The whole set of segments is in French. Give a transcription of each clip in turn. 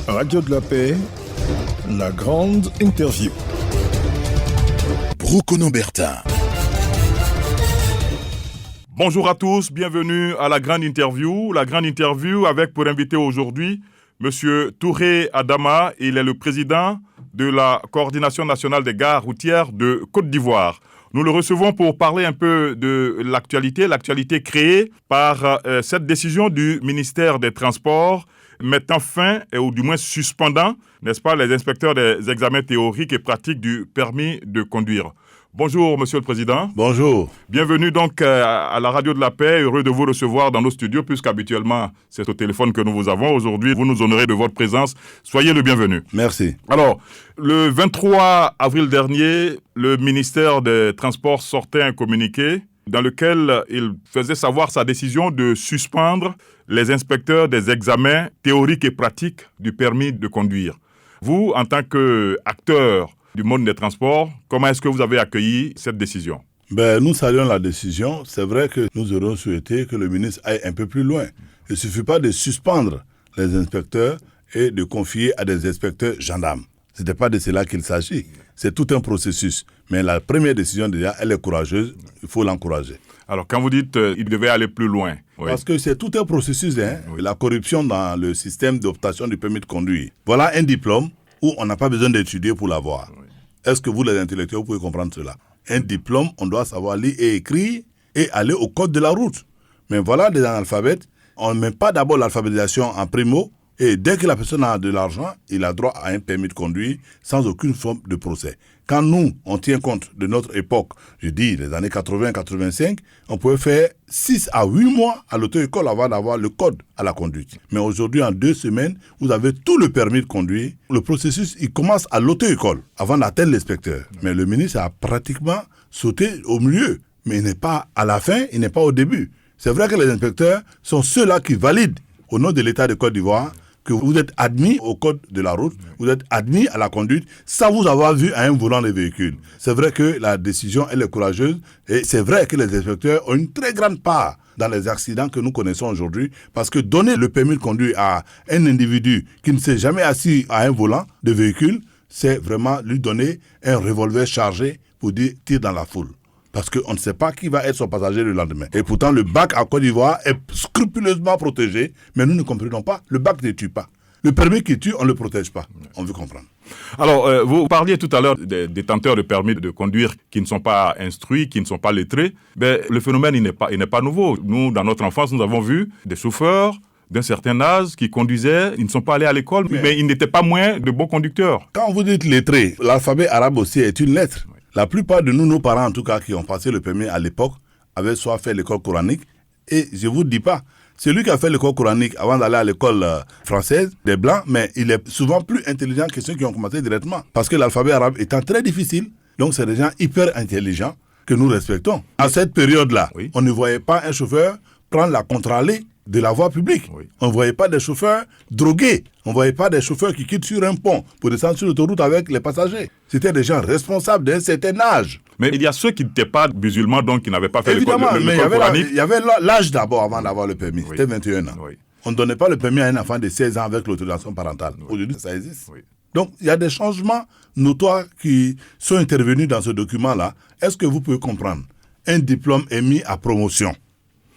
Radio de la Paix, la grande interview. Brocono Bertin. Bonjour à tous, bienvenue à la grande interview. La grande interview avec pour invité aujourd'hui Monsieur Touré Adama. Il est le président de la Coordination nationale des gares routières de Côte d'Ivoire. Nous le recevons pour parler un peu de l'actualité créée par cette décision du ministère des Transports mettant fin, ou du moins suspendant, n'est-ce pas, les inspecteurs des examens théoriques et pratiques du permis de conduire. Bonjour, Monsieur le Président. Bonjour. Bienvenue donc à la Radio de la Paix. Heureux de vous recevoir dans nos studios, puisqu'habituellement, c'est au téléphone que nous vous avons. Aujourd'hui, vous nous honorez de votre présence. Soyez le bienvenu. Merci. Alors, le 23 avril dernier, le ministère des Transports sortait un communiqué dans lequel il faisait savoir sa décision de suspendre les inspecteurs des examens théoriques et pratiques du permis de conduire. Vous, en tant qu'acteur du monde des transports, comment est-ce que vous avez accueilli cette décision ? Nous saluons la décision. C'est vrai que nous aurions souhaité que le ministre aille un peu plus loin. Il ne suffit pas de suspendre les inspecteurs et de confier à des inspecteurs gendarmes. Ce n'était pas de cela qu'il s'agit. C'est tout un processus. Mais la première décision, déjà, elle est courageuse. Il faut l'encourager. Alors, quand vous dites qu'il devait aller plus loin... Oui. Parce que c'est tout un processus, oui. La corruption dans le système d'obtention du permis de conduire. Voilà un diplôme où on n'a pas besoin d'étudier pour l'avoir. Oui. Est-ce que vous, les intellectuels, vous pouvez comprendre cela ? Un diplôme, on doit savoir lire et écrire et aller au code de la route. Mais voilà des analphabètes. On ne met pas d'abord l'alphabétisation en primo. Et dès que la personne a de l'argent, il a droit à un permis de conduire sans aucune forme de procès. Quand nous, on tient compte de notre époque, je dis les années 80-85, on pouvait faire 6 à 8 mois à l'auto-école avant d'avoir le code à la conduite. Mais aujourd'hui, en 2 semaines, vous avez tout le permis de conduire. Le processus, il commence à l'auto-école avant d'atteindre l'inspecteur. Mais le ministre a pratiquement sauté au milieu. Mais il n'est pas à la fin, il n'est pas au début. C'est vrai que les inspecteurs sont ceux-là qui valident au nom de l'État de Côte d'Ivoire que vous êtes admis au code de la route, vous êtes admis à la conduite sans vous avoir vu à un volant de véhicule. C'est vrai que la décision, elle est courageuse et c'est vrai que les inspecteurs ont une très grande part dans les accidents que nous connaissons aujourd'hui parce que donner le permis de conduire à un individu qui ne s'est jamais assis à un volant de véhicule, c'est vraiment lui donner un revolver chargé pour dire « tire dans la foule ». Parce qu'on ne sait pas qui va être son passager le lendemain. Et pourtant, le bac à Côte d'Ivoire est scrupuleusement protégé, mais nous ne comprenons pas. Le bac ne tue pas. Le permis qui tue, on ne le protège pas. On veut comprendre. Alors, vous parliez tout à l'heure des détenteurs de permis de conduire qui ne sont pas instruits, qui ne sont pas lettrés. Le phénomène, il n'est pas nouveau. Nous, dans notre enfance, nous avons vu des chauffeurs d'un certain âge qui conduisaient, ils ne sont pas allés à l'école, mais ils n'étaient pas moins de bons conducteurs. Quand vous dites lettré, l'alphabet arabe aussi est une lettre. La plupart de nous, nos parents en tout cas, qui ont passé le permis à l'époque, avaient soit fait l'école coranique, et je ne vous dis pas, celui qui a fait l'école coranique avant d'aller à l'école française, des blancs, mais il est souvent plus intelligent que ceux qui ont commencé directement. Parce que l'alphabet arabe étant très difficile, donc c'est des gens hyper intelligents que nous respectons. À cette période-là, on ne voyait pas un chauffeur prendre la contre-allée de la voie publique. Oui. On ne voyait pas des chauffeurs drogués. On ne voyait pas des chauffeurs qui quittent sur un pont pour descendre sur l'autoroute avec les passagers. C'était des gens responsables d'un certain âge. Mais il y a ceux qui n'étaient pas musulmans, donc qui n'avaient pas fait l'école coranique. Il y avait l'âge d'abord avant d'avoir le permis. C'était 21 ans. Oui. On ne donnait pas le permis à un enfant de 16 ans avec l'autorisation parentale. Oui. Aujourd'hui, ça existe. Oui. Donc, il y a des changements notoires qui sont intervenus dans ce document-là. Est-ce que vous pouvez comprendre ? Un diplôme est mis à promotion.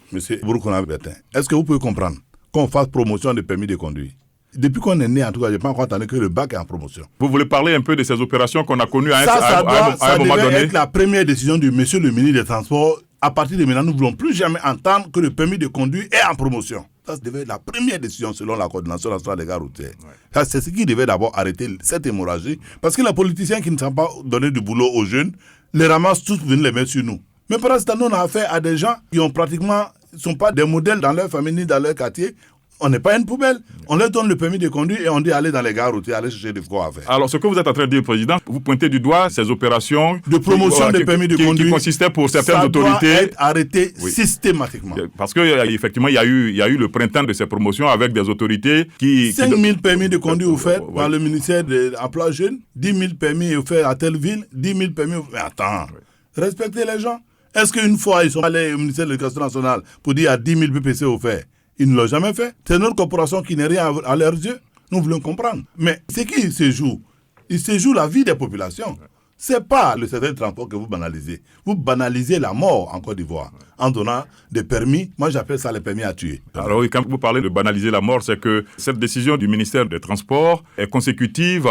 Monsieur Brocono Bertin, est-ce que vous pouvez comprendre qu'on fasse promotion de permis de conduire ? Depuis qu'on est né, en tout cas, je n'ai pas encore entendu que le bac est en promotion. Vous voulez parler un peu de ces opérations qu'on a connues à un moment donné ? Ça devait être la première décision du monsieur le ministre des Transports. À partir de maintenant, nous ne voulons plus jamais entendre que le permis de conduire est en promotion. Ça devait être la première décision selon la Coordination nationale des gares routières. Ouais. C'est ce qui devait d'abord arrêter cette hémorragie. Parce que les politiciens qui ne savent pas donner du boulot aux jeunes, les ramassent tous pour venir les mettre sur nous. Mais pendant ce temps, on a affaire à des gens qui ont pratiquement, ne sont pas des modèles dans leur famille ni dans leur quartier. On n'est pas une poubelle. On leur donne le permis de conduire et on dit aller dans les gares routières, aller chercher des quoi à faire. Alors, ce que vous êtes en train de dire, Président, vous pointez du doigt ces opérations de promotion des permis de conduire qui consistaient pour certaines autorités. Ça doit être arrêté systématiquement. Parce qu'effectivement, il y a eu le printemps de ces promotions avec des autorités qui... 5 000 permis de conduire offerts par le ministère de l'Emploi jeune, 10 000 permis offerts à telle ville, 10 000 permis offerts... Mais attends, respectez les gens. Est-ce qu'une fois, ils sont allés au ministère de l'Éducation nationale pour dire à 10 000 PPC offerts? Ils ne l'ont jamais fait. C'est notre corporation qui n'est rien à leurs yeux. Nous voulons comprendre. Mais ce qui se joue, il se joue la vie des populations. Ce n'est pas le secteur du transport que vous banalisez. Vous banalisez la mort en Côte d'Ivoire en donnant des permis. Moi, j'appelle ça les permis à tuer. Alors oui, quand vous parlez de banaliser la mort, c'est que cette décision du ministère des Transports est consécutive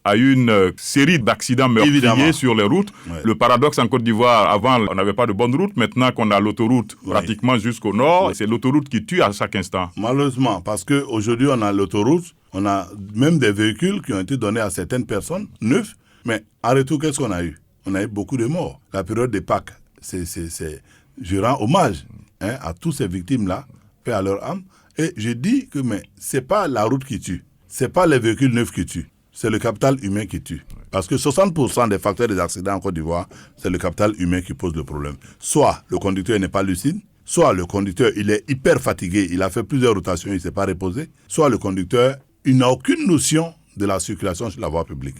à une série d'accidents meurtriers Évidemment. sur les routes. Ouais. Le paradoxe en Côte d'Ivoire, avant, on n'avait pas de bonne route. Maintenant qu'on a l'autoroute pratiquement jusqu'au nord, c'est l'autoroute qui tue à chaque instant. Malheureusement, parce qu'aujourd'hui, on a l'autoroute, on a même des véhicules qui ont été donnés à certaines personnes, neufs, mais en retour, qu'est-ce qu'on a eu? On a eu beaucoup de morts. La période des Pâques, je rends hommage à tous ces victimes-là, paix à leur âme, et je dis que ce n'est pas la route qui tue, ce n'est pas les véhicules neufs qui tuent, c'est le capital humain qui tue. Parce que 60% des facteurs des accidents en Côte d'Ivoire, c'est le capital humain qui pose le problème. Soit le conducteur n'est pas lucide, soit le conducteur il est hyper fatigué, il a fait plusieurs rotations, il ne s'est pas reposé, soit le conducteur il n'a aucune notion de la circulation sur la voie publique.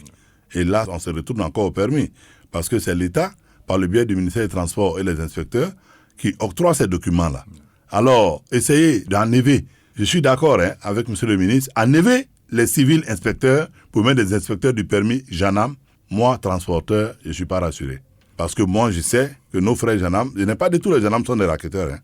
Et là, on se retourne encore au permis, parce que c'est l'État, par le biais du ministère des Transports et les inspecteurs, qui octroient ces documents-là. Alors, essayez d'enlever, je suis d'accord avec M. le ministre, enlever les civils inspecteurs pour mettre des inspecteurs du permis Janam. Moi, transporteur, je ne suis pas rassuré. Parce que moi, je sais que nos frères Janam, je n'ai pas dit tous les Janam sont des racketteurs.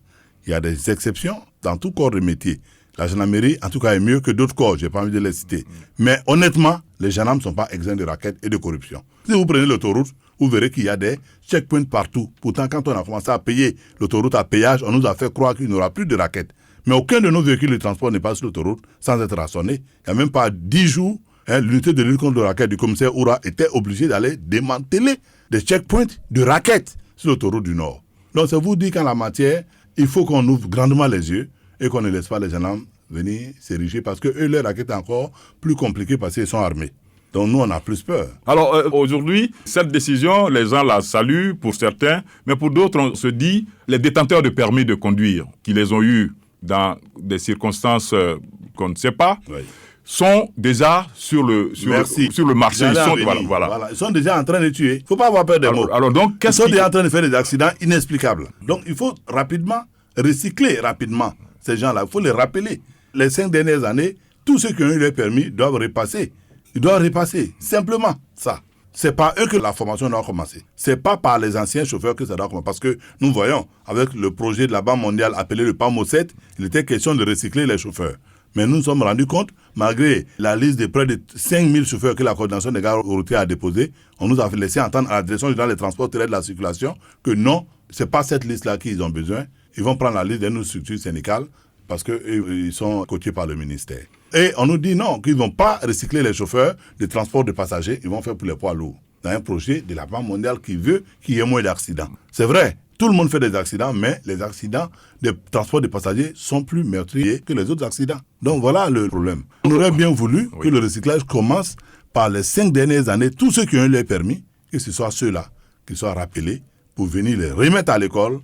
Il y a des exceptions dans tout corps de métier. La gendarmerie, en tout cas, est mieux que d'autres corps, je n'ai pas envie de les citer. Mais honnêtement, les gendarmes ne sont pas exempts de raquettes et de corruption. Si vous prenez l'autoroute, vous verrez qu'il y a des checkpoints partout. Pourtant, quand on a commencé à payer l'autoroute à péage, on nous a fait croire qu'il n'y aura plus de raquettes. Mais aucun de nos véhicules de transport n'est pas sur l'autoroute sans être rationné. Il n'y a même pas 10 jours, l'unité de lutte contre le racket du commissaire Oura était obligée d'aller démanteler des checkpoints de raquettes sur l'autoroute du Nord. Donc, ça vous dit qu'en la matière, il faut qu'on ouvre grandement les yeux et qu'on ne laisse pas les gendarmes venir s'ériger parce que eux, leur raquette est encore plus compliquée parce qu'ils sont armés. Donc nous, on a plus peur. Alors aujourd'hui, cette décision, les gens la saluent pour certains, mais pour d'autres, on se dit, les détenteurs de permis de conduire, qui les ont eus dans des circonstances qu'on ne sait pas, sont déjà sur le marché. Ils sont déjà en train de tuer. Il ne faut pas avoir peur des mots. Alors donc, ils sont déjà en train de faire des accidents inexplicables. Donc il faut rapidement recycler ces gens-là. Il faut les rappeler. Les 5 dernières années, tous ceux qui ont eu le permis doivent repasser. Ils doivent repasser. Simplement ça. C'est pas eux que la formation doit commencer. C'est pas par les anciens chauffeurs que ça doit commencer. Parce que nous voyons, avec le projet de la Banque mondiale appelé le PAMO 7, il était question de recycler les chauffeurs. Mais nous nous sommes rendus compte, malgré la liste de près de 5000 chauffeurs que la coordination des gares routières a déposée, on nous a laissé entendre à la direction générale des transports terrestres de la circulation que non, c'est pas cette liste-là qu'ils ont besoin. Ils vont prendre la liste d'une structure syndicale parce qu'ils sont coachés par le ministère. Et on nous dit non, qu'ils ne vont pas recycler les chauffeurs de transport de passagers, ils vont faire pour les poids lourds. Dans un projet de la Banque mondiale qui veut qu'il y ait moins d'accidents. C'est vrai, tout le monde fait des accidents, mais les accidents de transport de passagers sont plus meurtriers que les autres accidents. Donc voilà le problème. On aurait bien voulu que le recyclage commence par les 5 dernières années, tous ceux qui ont eu les permis, que ce soit ceux-là qui soient rappelés pour venir les remettre à l'école,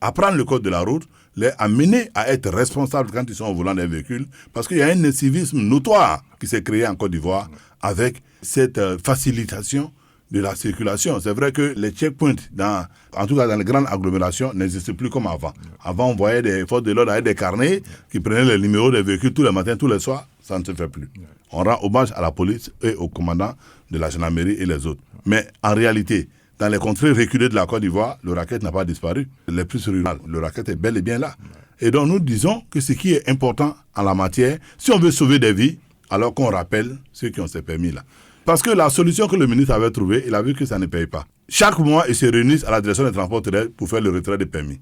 apprendre le code de la route, les amener à être responsables quand ils sont au volant d'un véhicule, parce qu'il y a un incivisme notoire qui s'est créé en Côte d'Ivoire avec cette facilitation de la circulation. C'est vrai que les checkpoints, en tout cas dans les grandes agglomérations, n'existent plus comme avant. Avant, on voyait des forces de l'ordre avec des carnets qui prenaient les numéros des véhicules tous les matins, tous les soirs. Ça ne se fait plus. On rend hommage à la police et aux commandants de la gendarmerie et les autres. Mais en réalité, dans les contrées reculées de la Côte d'Ivoire, le racket n'a pas disparu. Les plus rurales, le racket est bel et bien là. Et donc nous disons que ce qui est important en la matière, si on veut sauver des vies, alors qu'on rappelle ceux qui ont ces permis-là. Parce que la solution que le ministre avait trouvée, il a vu que ça ne paye pas. Chaque mois, ils se réunissent à la direction des transports terrestres pour faire le retrait des permis.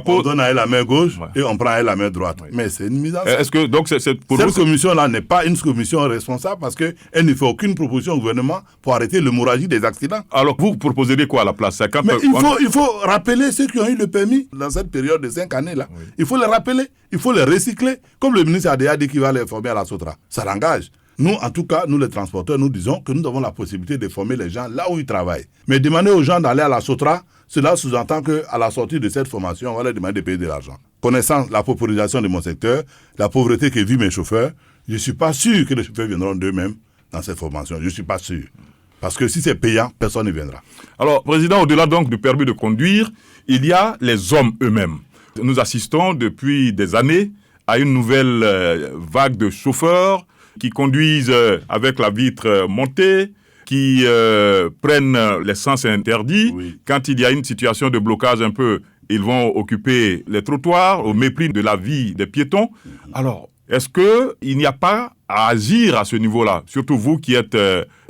On donne à elle la main gauche et on prend à elle la main droite. Mais c'est une mise en scène. Est-ce que donc cette commission-là n'est pas une commission responsable parce qu'elle ne fait aucune proposition au gouvernement pour arrêter l'hémorragie des accidents. Alors vous proposeriez quoi à la place? Mais il faut rappeler ceux qui ont eu le permis dans cette période de 5 années-là. Oui. Il faut les rappeler, il faut les recycler. Comme le ministre a déjà dit qu'il va les former à la Sotra. Ça l'engage. Nous, en tout cas, nous les transporteurs, nous disons que nous avons la possibilité de former les gens là où ils travaillent. Mais demander aux gens d'aller à la Sotra, cela sous-entend qu'à la sortie de cette formation, on va leur demander de payer de l'argent. Connaissant la paupérisation de mon secteur, la pauvreté que vivent mes chauffeurs, je ne suis pas sûr que les chauffeurs viendront d'eux-mêmes dans cette formation. Je ne suis pas sûr. Parce que si c'est payant, personne ne viendra. Alors, Président, au-delà donc du permis de conduire, il y a les hommes eux-mêmes. Nous assistons depuis des années à une nouvelle vague de chauffeurs qui conduisent avec la vitre montée, qui prennent l'essence interdit. Oui. Quand il y a une situation de blocage un peu, ils vont occuper les trottoirs au mépris de la vie des piétons. Alors, est-ce qu'il n'y a pas à agir à ce niveau-là, surtout vous qui êtes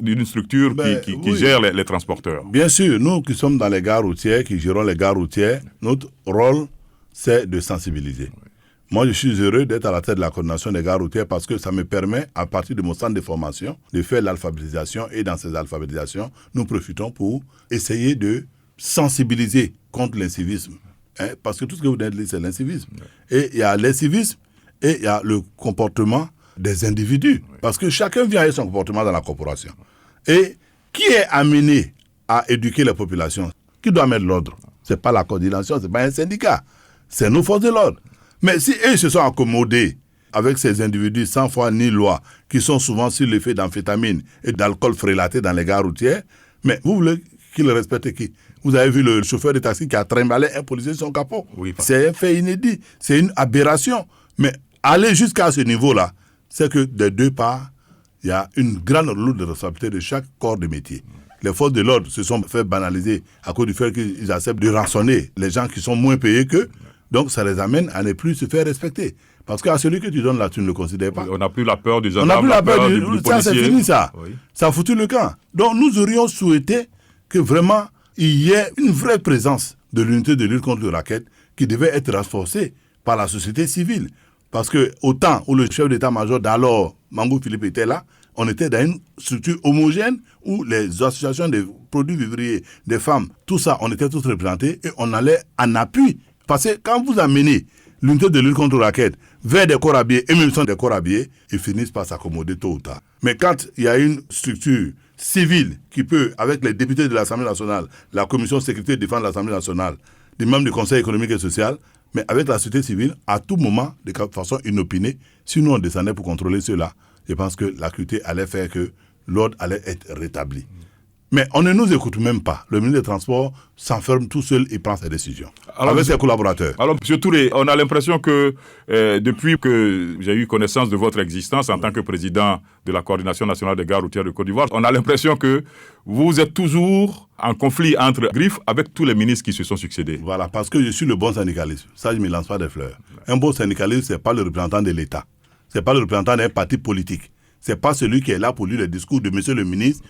d'une structure qui gère les transporteurs? Bien sûr, nous qui sommes dans les gares routières, qui gérons les gares routières, notre rôle, c'est de sensibiliser. Oui. Moi, je suis heureux d'être à la tête de la coordination des gares routières parce que ça me permet, à partir de mon centre de formation, de faire l'alphabétisation. Et dans ces alphabétisations, nous profitons pour essayer de sensibiliser contre l'incivisme. Parce que tout ce que vous venez de dire, c'est l'incivisme. Et il y a l'incivisme et il y a le comportement des individus. Parce que chacun vient avec son comportement dans la corporation. Et qui est amené à éduquer la population? Qui doit mettre l'ordre? Ce n'est pas la coordination, ce n'est pas un syndicat. C'est nos forces de l'ordre. Mais si eux se sont accommodés avec ces individus sans foi ni loi, qui sont souvent sur l'effet d'amphétamine et d'alcool frélaté dans les gares routières, mais vous voulez qu'ils respectent qui? Vous avez vu le chauffeur de taxi qui a trimballé un policier sur son capot. Oui, c'est un fait inédit, c'est une aberration. Mais aller jusqu'à ce niveau-là, c'est que des deux parts, il y a une grande lourde responsabilité de chaque corps de métier. Les forces de l'ordre se sont fait banaliser à cause du fait qu'ils acceptent de rançonner les gens qui sont moins payés qu'eux. Donc ça les amène à ne plus se faire respecter. Parce qu'à celui que tu donnes là, tu ne le considères pas. On n'a plus la peur du gendarme, on n'a plus la peur du policier. Ça, c'est fini ça. Oui. Ça a foutu le camp. Donc nous aurions souhaité que vraiment il y ait une vraie présence de l'unité de lutte contre le racket qui devait être renforcée par la société civile. Parce que au temps où le chef d'état-major d'alors, Mangou Philippe, était là, on était dans une structure homogène où les associations des produits vivriers, des femmes, tout ça, on était tous représentés et on allait en appui. Parce que quand vous amenez l'unité de lutte contre le racket vers des corps habillés, émulsion des corps habillés, ils finissent par s'accommoder tôt ou tard. Mais quand il y a une structure civile qui peut, avec les députés de l'Assemblée nationale, la commission sécurité et défense de l'Assemblée nationale, des membres du Conseil économique et social, mais avec la société civile, à tout moment, de façon inopinée, si nous on descendait pour contrôler cela, je pense que l'acuité allait faire que l'ordre allait être rétabli. Mais on ne nous écoute même pas. Le ministre des Transports s'enferme tout seul et prend ses décisions. Alors, avec ses collaborateurs. Alors, M. Touré, on a l'impression que depuis que j'ai eu connaissance de votre existence en tant que président de la Coordination nationale des gares routières de Côte d'Ivoire, on a l'impression que vous êtes toujours en conflit entre griffes avec tous les ministres qui se sont succédés. Voilà, parce que je suis le bon syndicaliste. Ça, je ne me lance pas des fleurs. Un bon syndicaliste, ce n'est pas le représentant de l'État. Ce n'est pas le représentant d'un parti politique. Ce n'est pas celui qui est là pour lire le discours de monsieur le ministre,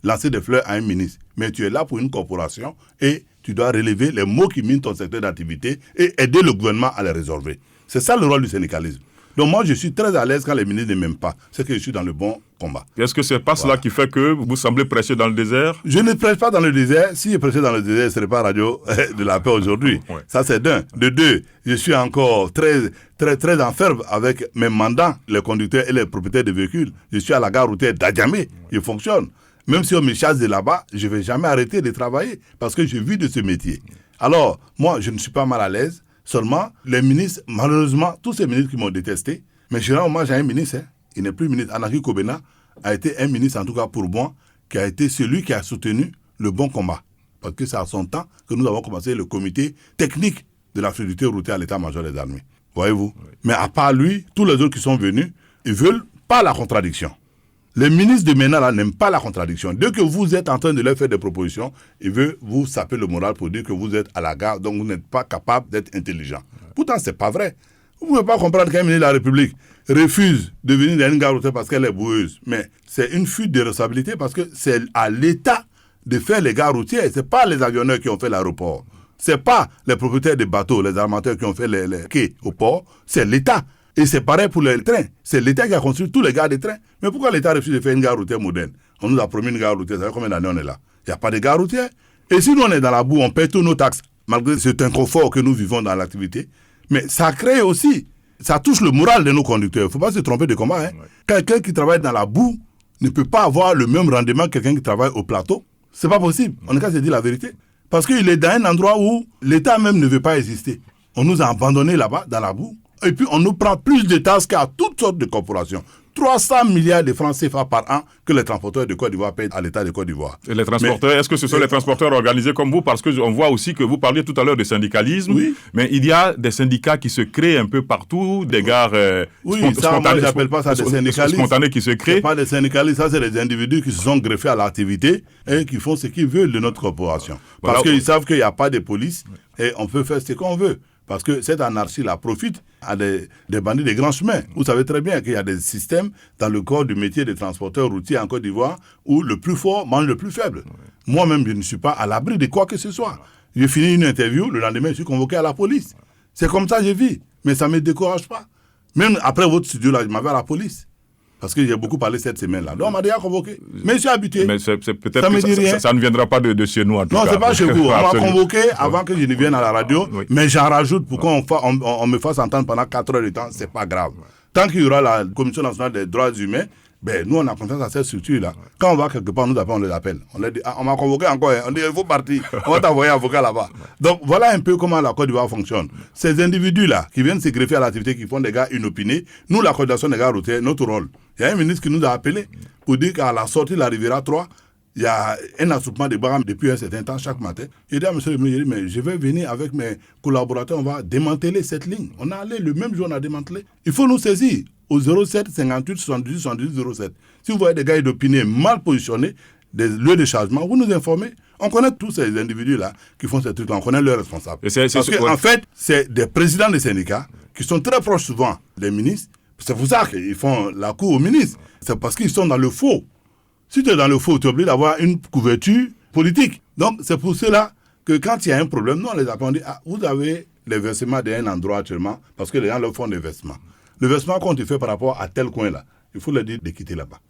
lancer des fleurs à un ministre. Mais tu es là pour une corporation et tu dois relever les maux qui minent ton secteur d'activité et aider le gouvernement à les résolver. C'est ça le rôle du syndicalisme. Donc moi, je suis très à l'aise quand les ministres ne m'aiment pas. C'est que je suis dans le bon combat. Est-ce que ce n'est pas cela qui fait que vous semblez prêcher dans le désert? Je ne prêche pas dans le désert. Si je prêchais dans le désert, ce ne serait pas Radio de la Paix aujourd'hui. Ouais. Ça, c'est d'un. De deux, je suis encore très en ferme avec mes mandants, les conducteurs et les propriétaires de véhicules. Je suis à la gare routière d'Adjamé. Je fonctionne. Même si on me chasse de là-bas, je ne vais jamais arrêter de travailler parce que je vis de ce métier. Alors, moi, je ne suis pas mal à l'aise. Seulement, les ministres, malheureusement, tous ces ministres qui m'ont détesté, mais je rends hommage à un ministre, il n'est plus ministre. Anaki Kobena a été un ministre, en tout cas pour moi, qui a été celui qui a soutenu le bon combat. Parce que c'est à son temps que nous avons commencé le comité technique de la fluidité routière à l'état-major des armées. Voyez-vous? Oui. Mais à part lui, tous les autres qui sont venus, ils ne veulent pas la contradiction. Les ministres de maintenant n'aiment pas la contradiction. Dès que vous êtes en train de leur faire des propositions, ils veulent vous saper le moral pour dire que vous êtes à la gare, donc vous n'êtes pas capable d'être intelligent. Pourtant, ce n'est pas vrai. Vous ne pouvez pas comprendre qu'un ministre de la République refuse de venir dans une gare routière parce qu'elle est boueuse. Mais c'est une fuite de responsabilité parce que c'est à l'État de faire les gares routières. Ce n'est pas les avionneurs qui ont fait l'aéroport. Ce n'est pas les propriétaires des bateaux, les armateurs qui ont fait les quais au port. C'est l'État. Et c'est pareil pour les trains. C'est l'État qui a construit tous les gares de trains. Mais pourquoi l'État refuse de faire une gare routière moderne? On nous a promis une gare routière. Ça fait combien d'années on est là? Il n'y a pas de gare routière. Et si nous on est dans la boue, on paie tous nos taxes, malgré cet inconfort que nous vivons dans l'activité. Mais ça crée aussi, ça touche le moral de nos conducteurs. Il ne faut pas se tromper de combat. Hein. Ouais. Quelqu'un qui travaille dans la boue ne peut pas avoir le même rendement que quelqu'un qui travaille au plateau. Ce n'est pas possible. On n'a qu'à se dire la vérité. Parce qu'il est dans un endroit où l'État même ne veut pas exister. On nous a abandonnés là-bas, dans la boue. Et puis, on nous prend plus de tasks qu'à toutes sortes de corporations. 300 milliards de francs CFA par an que les transporteurs de Côte d'Ivoire payent à l'État de Côte d'Ivoire. Et les transporteurs, est-ce que ce sont les transporteurs organisés comme vous? Parce qu'on voit aussi que vous parliez tout à l'heure de syndicalisme, oui. Mais il y a des syndicats qui se créent un peu partout, des gares spontanés. Moi, j'appelle pas ça des syndicalistes. Spontanés qui se créent. C'est pas des syndicalistes, ça c'est des individus qui se sont greffés à l'activité et qui font ce qu'ils veulent de notre corporation. Parce qu'ils savent qu'il n'y a pas de police et on peut faire ce qu'on veut. Parce que cette anarchie-là profite à des bandits des grands chemins. Vous savez très bien qu'il y a des systèmes dans le corps du métier de transporteur routier en Côte d'Ivoire où le plus fort mange le plus faible. Moi-même, je ne suis pas à l'abri de quoi que ce soit. J'ai fini une interview, le lendemain, je suis convoqué à la police. C'est comme ça que je vis. Mais ça ne me décourage pas. Même après votre studio, là, je m'avais à la police. Parce que j'ai beaucoup parlé cette semaine-là. Donc, on m'a déjà convoqué. Mais je suis habitué. Mais c'est peut-être que ça ne viendra pas de chez nous, en tout cas. Non, ce n'est pas chez vous. On m'a convoqué avant que je ne vienne à la radio. Oui. Mais j'en rajoute pour qu'on me fasse entendre pendant 4 heures de temps. Ce n'est pas grave. Tant qu'il y aura la Commission nationale des droits humains, nous, on a confiance à cette structure-là. Quand on va quelque part, on les appelle. On leur dit, on m'a convoqué encore. On dit, il faut partir. On va t'envoyer un avocat là-bas. Donc, voilà un peu comment la Côte d'Ivoire fonctionne. Ces individus-là, qui viennent se greffer à l'activité, qui font des gars inopinés, nous, la coordination des gars routiers, notre rôle. Il y a un ministre qui nous a appelés pour dire qu'à la sortie de la Riviera 3, il y a un attroupement de barrages depuis un certain temps, chaque matin. Il dit à monsieur le ministre, mais je vais venir avec mes collaborateurs, on va démanteler cette ligne. On a allé, le même jour, on a démantelé. Il faut nous saisir au 07 58 78 78 07. Si vous voyez des gars inopinés, mal positionnés, des lieux de chargement, vous nous informez. On connaît tous ces individus-là qui font ces trucs-là, on connaît leurs responsables. Parce qu'en fait, c'est des présidents des syndicats qui sont très proches souvent des ministres. C'est pour ça qu'ils font la cour aux ministres. C'est parce qu'ils sont dans le faux. Si tu es dans le faux, tu es obligé d'avoir une couverture politique. Donc, c'est pour cela que quand il y a un problème, nous, on les appelle, on dit, vous avez les versements d'un endroit actuellement, parce que les gens leur font des versements. Le versement qu'on te fait par rapport à tel coin-là, il faut leur dire de quitter là-bas.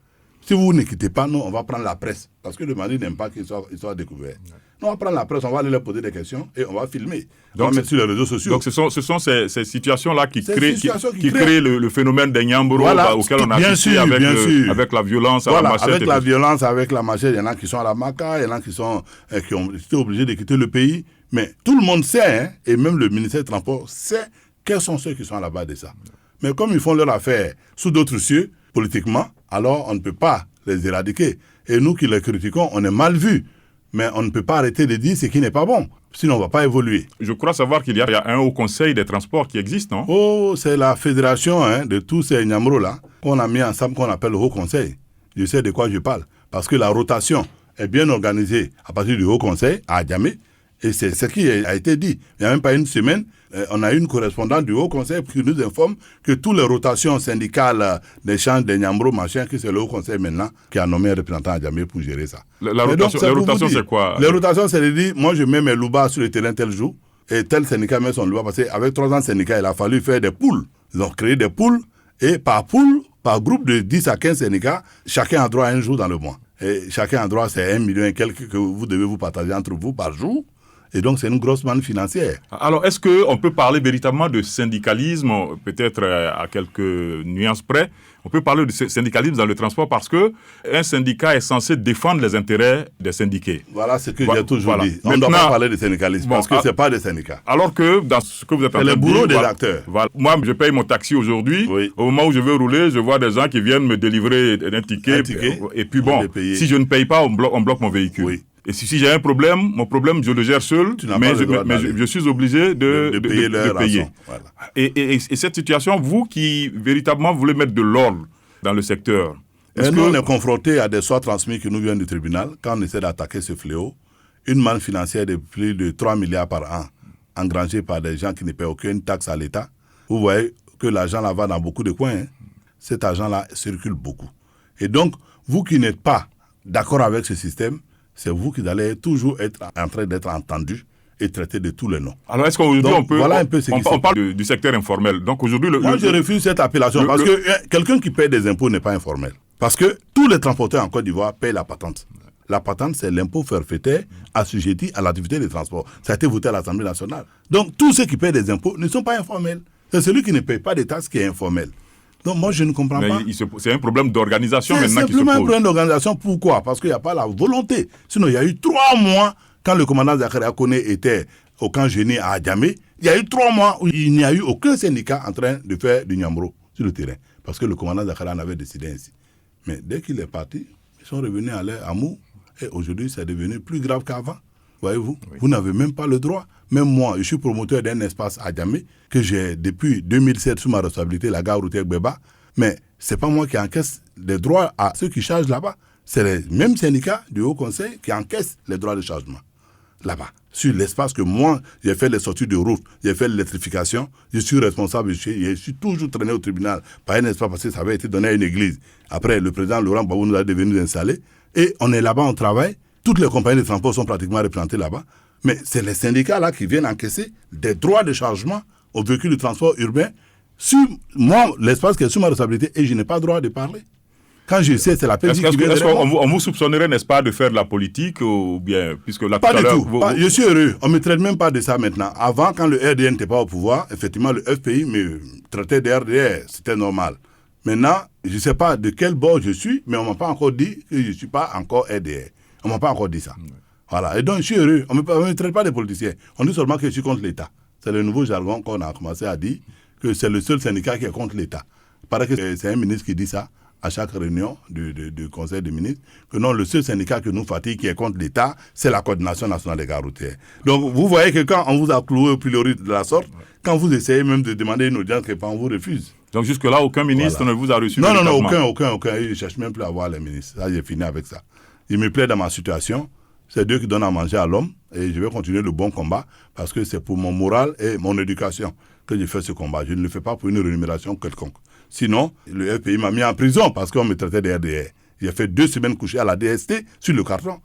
Si vous ne quittez pas, nous, on va prendre la presse, parce que le mari n'aime pas qu'ils soient découverts. Nous, on va prendre la presse, on va aller leur poser des questions et on va filmer. Donc, on va mettre sur les réseaux sociaux. Donc, ce sont ces situations-là qui créent le phénomène des Nyambro, voilà, auquel on a assisté avec la violence à la machette. Avec la violence, avec la machette, il y en a qui sont à la Maca, il y en a qui ont été obligés de quitter le pays. Mais tout le monde sait, et même le ministère des Transports sait quels sont ceux qui sont à la base de ça. Mais comme ils font leur affaire sous d'autres cieux, politiquement, alors on ne peut pas les éradiquer. Et nous qui les critiquons, on est mal vus. Mais on ne peut pas arrêter de dire ce qui n'est pas bon. Sinon, on ne va pas évoluer. Je crois savoir qu'il y a un haut conseil des transports qui existe, non? Oh, c'est la fédération de tous ces Nyambro-là qu'on a mis ensemble, qu'on appelle le haut conseil. Je sais de quoi je parle. Parce que la rotation est bien organisée à partir du haut conseil à Adjamé. Et c'est ce qui a été dit. Il n'y a même pas une semaine, on a une correspondante du Haut Conseil qui nous informe que toutes les rotations syndicales des champs des Nyambro, machin, que c'est le Haut Conseil maintenant qui a nommé un représentant à Djamé pour gérer ça. Les rotations, c'est quoi? Les rotations, c'est de dire, moi je mets mes loubas sur le terrain tel jour, et tel syndicat met son louba, parce qu'avec 3 ans de syndicat, il a fallu faire des poules. Ils ont créé des poules, et par poule, par groupe de 10 à 15 syndicats, chacun a droit à un jour dans le mois. Et chacun a droit, c'est 1 million et quelques que vous devez vous partager entre vous par jour. Et donc, c'est une grosse manne financière. Alors, est-ce qu'on peut parler véritablement de syndicalisme, peut-être à quelques nuances près? On peut parler de syndicalisme dans le transport parce qu'un syndicat est censé défendre les intérêts des syndiqués. Voilà ce que j'ai toujours dit. On ne doit pas parler de syndicalisme parce que ce n'est pas des syndicats. Alors que dans ce que vous êtes en train de dire... C'est le boulot des acteurs. Voilà. Moi, je paye mon taxi aujourd'hui. Oui. Au moment où je veux rouler, je vois des gens qui viennent me délivrer un ticket. Et puis bon, si je ne paye pas, on bloque mon véhicule. Oui. Et si j'ai un problème, mon problème, je le gère seul, mais je suis obligé de payer. Voilà. Et cette situation, vous qui véritablement voulez mettre de l'ordre dans le secteur... Nous, on est confrontés à des soins transmis qui nous viennent du tribunal quand on essaie d'attaquer ce fléau. Une manne financière de plus de 3 milliards par an, engrangée par des gens qui ne paient aucune taxe à l'État. Vous voyez que l'argent là va dans beaucoup de coins. Cet argent-là circule beaucoup. Et donc, vous qui n'êtes pas d'accord avec ce système, c'est vous qui allez toujours être en train d'être entendu et traité de tous les noms. Alors, est-ce qu'aujourd'hui, on parle du secteur informel? Donc, aujourd'hui, moi, je refuse cette appellation parce que quelqu'un qui paie des impôts n'est pas informel. Parce que tous les transporteurs en Côte d'Ivoire payent la patente. La patente, c'est l'impôt forfaitaire assujetti à l'activité des transports. Ça a été voté à l'Assemblée nationale. Donc, tous ceux qui payent des impôts ne sont pas informels. C'est celui qui ne paye pas des taxes qui est informel. Donc moi, je ne comprends pas. C'est un problème d'organisation maintenant qui se pose. C'est simplement un problème d'organisation. Pourquoi? Parce qu'il n'y a pas la volonté. Sinon, il y a eu 3 mois, quand le commandant Zakaria Koné était au camp Génie à Adjamé, il y a eu 3 mois où il n'y a eu aucun syndicat en train de faire du Nyambro sur le terrain. parce que le commandant Zakara en avait décidé ainsi. Mais dès qu'il est parti, ils sont revenus à leur amour. Et aujourd'hui, c'est devenu plus grave qu'avant. Voyez-vous, vous n'avez même pas le droit. Même moi, je suis promoteur d'un espace à Djamé, que j'ai depuis 2007 sous ma responsabilité, la gare routière Gbeba. Mais ce n'est pas moi qui encaisse les droits à ceux qui chargent là-bas. C'est les mêmes syndicats du Haut Conseil qui encaissent les droits de chargement là-bas. Sur l'espace que moi, j'ai fait les sorties de route, j'ai fait l'électrification, je suis responsable, je suis toujours traîné au tribunal par un espace parce que ça avait été donné à une église. Après, le président Laurent Gbagbo nous a devenu installés et on est là-bas, on travaille. Toutes les compagnies de transport sont pratiquement représentées là-bas. Mais c'est les syndicats là qui viennent encaisser des droits de chargement aux véhicules de transport urbain sur moi, l'espace qui est sous ma responsabilité et je n'ai pas le droit de parler. Quand je sais, c'est la PJ qui vient. Est-ce qu'on vous soupçonnerait, n'est-ce pas, de faire de la politique ou bien, puisque là, pas du tout. Je suis heureux. On ne me traite même pas de ça maintenant. Avant, quand le RDR n'était pas au pouvoir, effectivement, le FPI me traitait de RDR. C'était normal. Maintenant, je ne sais pas de quel bord je suis, mais on ne m'a pas encore dit que je ne suis pas encore RDR. On ne m'a pas encore dit ça. Voilà. Et donc, je suis heureux. On ne me traite pas de politiciens. On dit seulement que je suis contre l'État. C'est le nouveau jargon qu'on a commencé à dire, que c'est le seul syndicat qui est contre l'État. Il paraît que c'est un ministre qui dit ça à chaque réunion du Conseil des ministres, que non, le seul syndicat que nous fatigue qui est contre l'État, c'est la Coordination nationale des gares routières. Donc, vous voyez que quand on vous a cloué au pilori de la sorte, quand vous essayez même de demander une audience, on vous refuse. Donc, jusque-là, aucun ministre ne vous a reçu? Non, aucun. Je ne cherche même plus à voir les ministres. Ça, j'ai fini avec ça. Il me plaît dans ma situation. C'est Dieu qui donne à manger à l'homme et je vais continuer le bon combat parce que c'est pour mon moral et mon éducation que je fais ce combat. Je ne le fais pas pour une rémunération quelconque. Sinon, le FPI m'a mis en prison parce qu'on me traitait de RDR. J'ai fait 2 semaines couché à la DST sur le carton.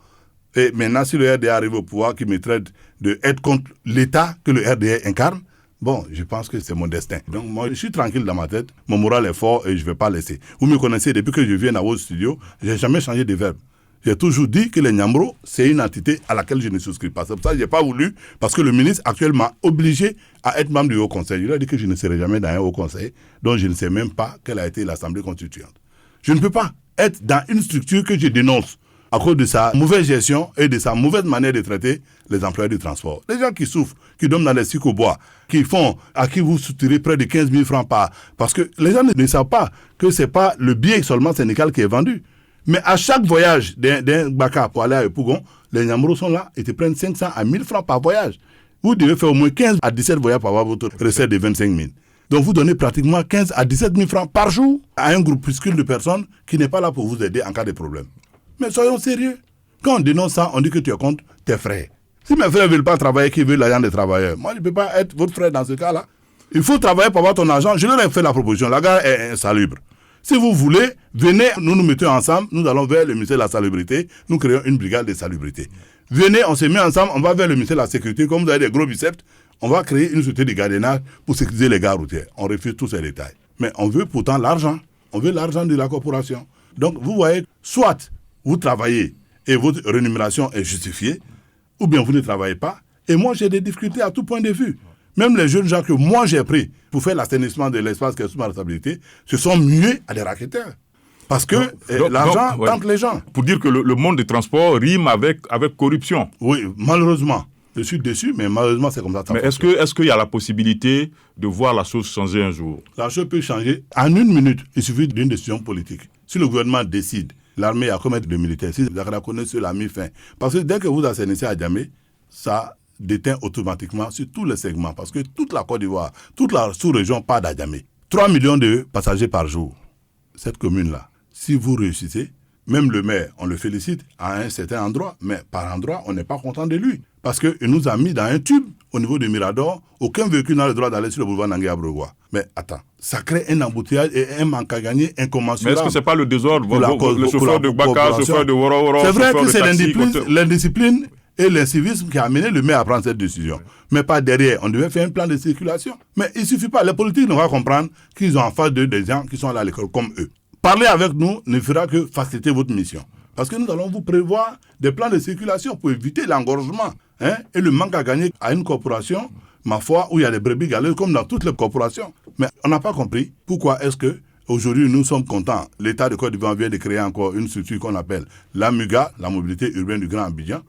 Et maintenant, si le RDR arrive au pouvoir, qui me traite d'être contre l'État que le RDR incarne, bon, je pense que c'est mon destin. Donc, moi, je suis tranquille dans ma tête. Mon moral est fort et je ne vais pas laisser. Vous me connaissez, depuis que je viens à votre studio, je n'ai jamais changé de verbe. J'ai toujours dit que les Nyambro, c'est une entité à laquelle je ne souscris pas. C'est pour ça que je n'ai pas voulu, parce que le ministre actuel m'a obligé à être membre du Haut Conseil. Je lui ai dit que je ne serai jamais dans un Haut Conseil, dont je ne sais même pas quelle a été l'Assemblée constituante. Je ne peux pas être dans une structure que je dénonce à cause de sa mauvaise gestion et de sa mauvaise manière de traiter les employés du transport. Les gens qui souffrent, qui dorment dans les cycles au bois, à qui vous soutirez près de 15 000 francs parce que les gens ne savent pas que ce n'est pas le billet seulement syndical qui est vendu. Mais à chaque voyage d'un Baka pour aller à Epougon, les Nyambro sont là et te prennent 500 à 1000 francs par voyage. Vous devez faire au moins 15 à 17 voyages pour avoir votre recette de 25 000. Donc vous donnez pratiquement 15 à 17 000 francs par jour à un groupuscule de personnes qui n'est pas là pour vous aider en cas de problème. Mais soyons sérieux. Quand on dénonce ça, on dit que tu es contre tes frères. Si mes frères ne veulent pas travailler, qu'ils veulent l'argent des travailleurs, moi je ne peux pas être votre frère dans ce cas-là. Il faut travailler pour avoir ton argent. Je leur ai fait la proposition. La gare est insalubre. Si vous voulez, venez, nous nous mettons ensemble, nous allons vers le ministère de la Salubrité, nous créons une brigade de salubrité. Venez, on se met ensemble, on va vers le ministère de la Sécurité, comme vous avez des gros biceps, on va créer une société de gardiennage pour sécuriser les gares routières. On refuse tous ces détails. Mais on veut pourtant l'argent. On veut l'argent de la corporation. Donc vous voyez, soit vous travaillez et votre rémunération est justifiée, ou bien vous ne travaillez pas. Et moi, j'ai des difficultés à tout point de vue. Même les jeunes gens que moi j'ai pris pour faire l'assainissement de l'espace qui est sous ma responsabilité se sont mués à des racketteurs. Parce que l'argent tente les gens. Pour dire que le monde des transports rime avec corruption. Oui, malheureusement. Je suis déçu, mais malheureusement, c'est comme ça. Mais est-ce qu'il y a la possibilité de voir la chose changer un jour? La chose peut changer en 1 minute. Il suffit d'une décision politique. Si le gouvernement décide, l'armée a commettre des militaires, si la connaît la mi-fin. Parce que dès que vous assainissez à Djamé, ça déteint automatiquement sur tous les segments. Parce que toute la Côte d'Ivoire, toute la sous-région part d'Adjamé. 3 millions de passagers par jour. Cette commune-là, si vous réussissez, même le maire, on le félicite à un certain endroit, mais par endroit, on n'est pas content de lui. Parce qu'il nous a mis dans un tube au niveau de Mirador. Aucun véhicule n'a le droit d'aller sur le boulevard Nangué-Abregois. Mais attends, ça crée un embouteillage et un manque à gagner incommensurable. Mais est-ce que ce n'est pas le désordre? Le chauffeur de Baka, le chauffeur de Woro, c'est vrai que c'est l'indiscipline et l'incivisme qui a amené le maire à prendre cette décision. Mais pas derrière. On devait faire un plan de circulation. Mais il ne suffit pas. Les politiques ne vont comprendre qu'ils ont en face d'eux des gens qui sont allés à l'école comme eux. Parler avec nous ne fera que faciliter votre mission. Parce que nous allons vous prévoir des plans de circulation pour éviter l'engorgement et le manque à gagner à une corporation, ma foi, où il y a des brebis galeuses comme dans toutes les corporations. Mais on n'a pas compris pourquoi est-ce que aujourd'hui nous sommes contents. L'État de Côte d'Ivoire vient de créer encore une structure qu'on appelle la MUGA, la mobilité urbaine du Grand Abidjan.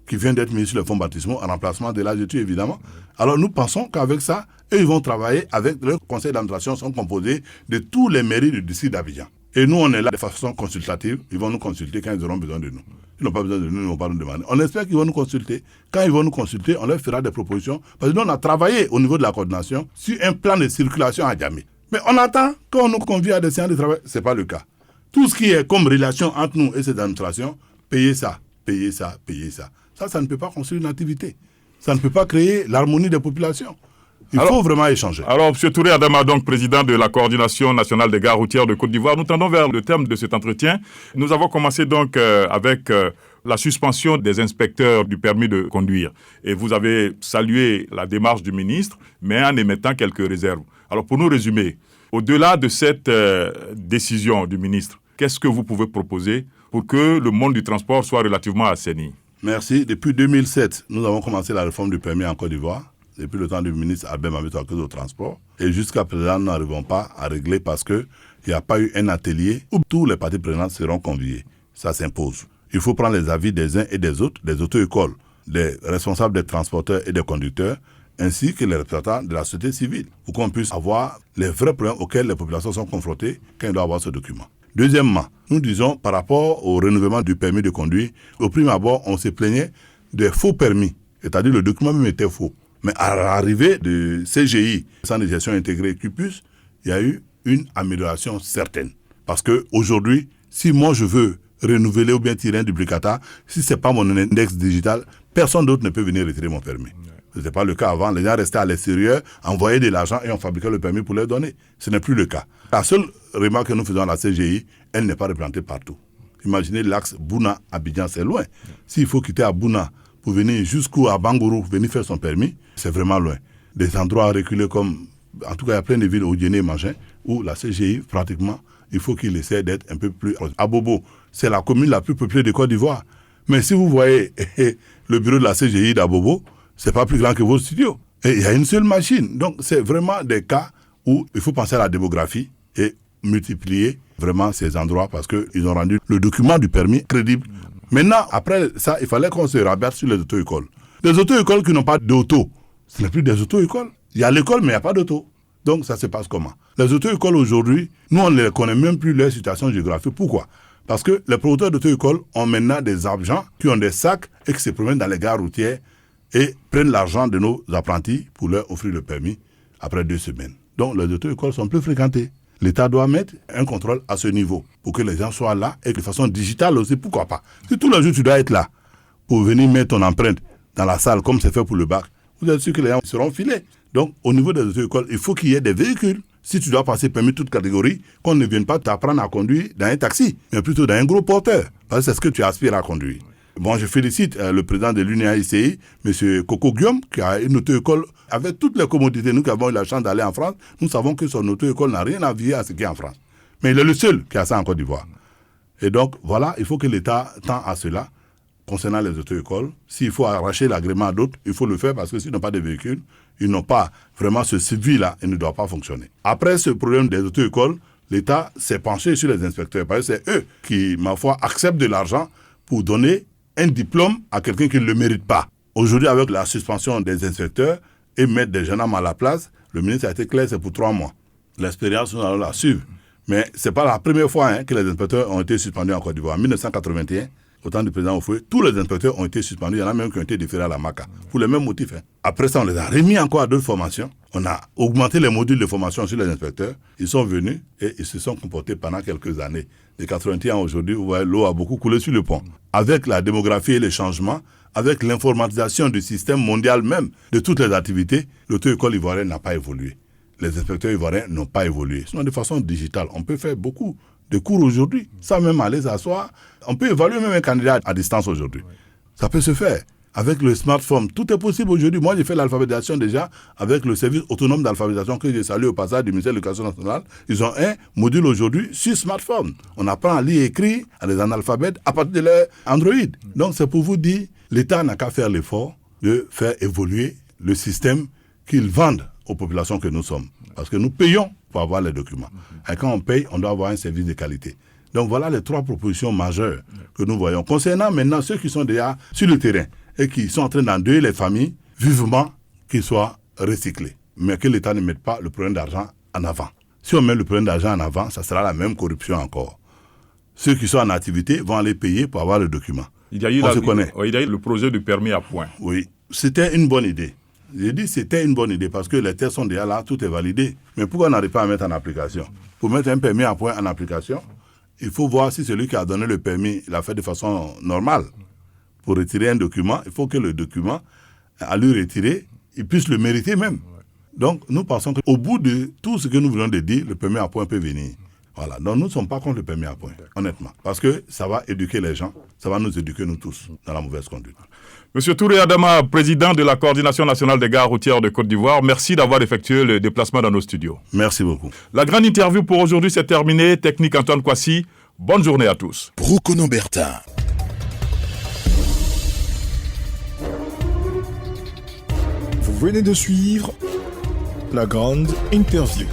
qui vient d'être mis sur les fonds baptismaux en remplacement de l'AGETU, évidemment. Alors nous pensons qu'avec ça, eux, ils vont travailler avec le conseil d'administration, sont composés de tous les mairies du district d'Abidjan. Et nous, on est là de façon consultative. Ils vont nous consulter quand ils auront besoin de nous. Ils n'ont pas besoin de nous, ils ne vont pas nous demander. On espère qu'ils vont nous consulter. Quand ils vont nous consulter, on leur fera des propositions. Parce que nous, on a travaillé au niveau de la coordination sur un plan de circulation à Djamé. Mais on attend qu'on nous convie à des séances de travail. Ce n'est pas le cas. Tout ce qui est comme relation entre nous et cette administration, payer ça, payer ça, payer ça. Ça ne peut pas construire une activité. Ça ne peut pas créer l'harmonie des populations. Il faut vraiment échanger. Alors, M. Touré Adama, donc président de la Coordination nationale des gares routières de Côte d'Ivoire, nous tendons vers le terme de cet entretien. Nous avons commencé donc avec la suspension des inspecteurs du permis de conduire. Et vous avez salué la démarche du ministre, mais en émettant quelques réserves. Alors, pour nous résumer, au-delà de cette décision du ministre, qu'est-ce que vous pouvez proposer pour que le monde du transport soit relativement assaini? Merci. Depuis 2007, nous avons commencé la réforme du permis en Côte d'Ivoire. Depuis le temps du ministre Albert Mamito à cause du transport. Et jusqu'à présent, nous n'arrivons pas à régler parce qu'il n'y a pas eu un atelier où tous les parties prenantes seront conviés. Ça s'impose. Il faut prendre les avis des uns et des autres, des auto-écoles, des responsables des transporteurs et des conducteurs, ainsi que les représentants de la société civile, pour qu'on puisse avoir les vrais problèmes auxquels les populations sont confrontées quand ils doivent avoir ce document. Deuxièmement, nous disons par rapport au renouvellement du permis de conduire, au prime abord, on se plaignait des faux permis, c'est-à-dire le document même était faux. Mais à l'arrivée de CGI, Centre de gestion intégré CUPUS, il y a eu une amélioration certaine. Parce qu'aujourd'hui, si moi je veux renouveler ou bien tirer un duplicata, si ce n'est pas mon index digital, personne d'autre ne peut venir retirer mon permis. Ce n'était pas le cas avant. Les gens restaient à l'extérieur, envoyaient de l'argent et on fabriquait le permis pour leur donner. Ce n'est plus le cas. La seule remarque que nous faisons à la CGI, elle n'est pas représentée partout. Imaginez l'axe Bouna-Abidjan, c'est loin. S'il faut quitter à Bouna pour venir jusqu'à Bangourou, venir faire son permis, c'est vraiment loin. Des endroits reculés comme, en tout cas, il y a plein de villes, Odiéné et Machin, où la CGI, pratiquement, il faut qu'il essaie d'être un peu plus... À Bobo, c'est la commune la plus peuplée de Côte d'Ivoire. Mais si vous voyez le bureau de la CGI d'Abobo, c'est pas plus grand que vos studios. Et il y a une seule machine. Donc, c'est vraiment des cas où il faut penser à la démographie et multiplier vraiment ces endroits parce qu'ils ont rendu le document du permis crédible. Maintenant, après ça, il fallait qu'on se rabatte sur les auto-écoles. Les auto-écoles qui n'ont pas d'auto, ce n'est plus des auto-écoles. Il y a l'école, mais il n'y a pas d'auto. Donc, ça se passe comment? Les auto-écoles aujourd'hui, nous, on ne connaît même plus leur situation géographique. Pourquoi? Parce que les producteurs d'auto-écoles ont maintenant des agents qui ont des sacs et qui se promènent dans les gares routières et prennent l'argent de nos apprentis pour leur offrir le permis après 2 semaines. Donc, les auto-écoles sont plus fréquentées. L'État doit mettre un contrôle à ce niveau pour que les gens soient là et de façon digitale aussi, pourquoi pas. Si tous les jours tu dois être là pour venir mettre ton empreinte dans la salle comme c'est fait pour le bac, vous êtes sûr que les gens seront filés. Donc, au niveau des auto-écoles, il faut qu'il y ait des véhicules. Si tu dois passer permis toute catégorie, qu'on ne vienne pas t'apprendre à conduire dans un taxi, mais plutôt dans un gros porteur, parce que c'est ce que tu aspires à conduire. Bon, je félicite le président de l'UNIAICI, M. Coco Guillaume, qui a une auto-école avec toutes les commodités. Nous qui avons eu la chance d'aller en France, nous savons que son auto-école n'a rien à vier à ce qui est en France. Mais il est le seul qui a ça en Côte d'Ivoire. Et donc, voilà, il faut que l'État tend à cela. Concernant les auto-écoles, s'il faut arracher l'agrément à d'autres, il faut le faire parce que s'ils n'ont pas de véhicules, ils n'ont pas vraiment ce suivi-là et ne doit pas fonctionner. Après ce problème des auto-écoles, l'État s'est penché sur les inspecteurs parce que c'est eux qui, ma foi, acceptent de l'argent pour donner un diplôme à quelqu'un qui ne le mérite pas. Aujourd'hui, avec la suspension des inspecteurs et mettre des jeunes hommes à la place, le ministre a été clair, c'est pour 3 mois. L'expérience, nous allons la suivre. Mais ce n'est pas la première fois que les inspecteurs ont été suspendus en Côte d'Ivoire. En 1981, au temps du président Oufoué, tous les inspecteurs ont été suspendus. Il y en a même qui ont été déférés à la MACA, pour les mêmes motifs. Après ça, on les a remis encore à d'autres formations. On a augmenté les modules de formation sur les inspecteurs. Ils sont venus et ils se sont comportés pendant quelques années. De 81 ans aujourd'hui, vous voyez, l'eau a beaucoup coulé sur le pont. Avec la démographie et les changements, avec l'informatisation du système mondial même, de toutes les activités, l'auto-école ivoirienne n'a pas évolué. Les inspecteurs ivoiriens n'ont pas évolué. Sinon, de façon digitale, on peut faire beaucoup de cours aujourd'hui, sans même aller s'asseoir. On peut évaluer même un candidat à distance aujourd'hui. Ça peut se faire. Avec le smartphone, tout est possible aujourd'hui. Moi, j'ai fait l'alphabétisation déjà avec le service autonome d'alphabétisation que j'ai salué au passage du ministère de l'Éducation nationale. Ils ont un module aujourd'hui sur smartphone. On apprend à lire et écrire à des analphabètes à partir de leur Android. Donc, c'est pour vous dire, l'État n'a qu'à faire l'effort de faire évoluer le système qu'ils vendent aux populations que nous sommes. Parce que nous payons pour avoir les documents. Et quand on paye, on doit avoir un service de qualité. Donc voilà les 3 propositions majeures que nous voyons. Concernant maintenant ceux qui sont déjà sur le terrain, et qui sont en train d'endeuiller les familles, vivement qu'ils soient recyclés. Mais que l'État ne mette pas le problème d'argent en avant. Si on met le problème d'argent en avant, ça sera la même corruption encore. Ceux qui sont en activité vont aller payer pour avoir le document. Il y a eu on se connaît. Il y a eu le projet de permis à point. Oui, c'était une bonne idée. J'ai dit c'était une bonne idée parce que les tests sont déjà là, tout est validé. Mais pourquoi on n'arrive pas à mettre en application? Pour mettre un permis à point en application, il faut voir si celui qui a donné le permis l'a fait de façon normale. Pour retirer un document, il faut que le document, à lui retirer, il puisse le mériter même. Donc, nous pensons qu'au bout de tout ce que nous venons de dire, le permis à point peut venir. Voilà. Donc, nous ne sommes pas contre le permis à point, honnêtement. Parce que ça va éduquer les gens, ça va nous éduquer nous tous dans la mauvaise conduite. Monsieur Touré Adama, président de la Coordination nationale des gares routières de Côte d'Ivoire, merci d'avoir effectué le déplacement dans nos studios. Merci beaucoup. La grande interview pour aujourd'hui s'est terminée. Technique Antoine Kwasi. Bonne journée à tous. Brokono Bertin. Vous venez de suivre la grande interview.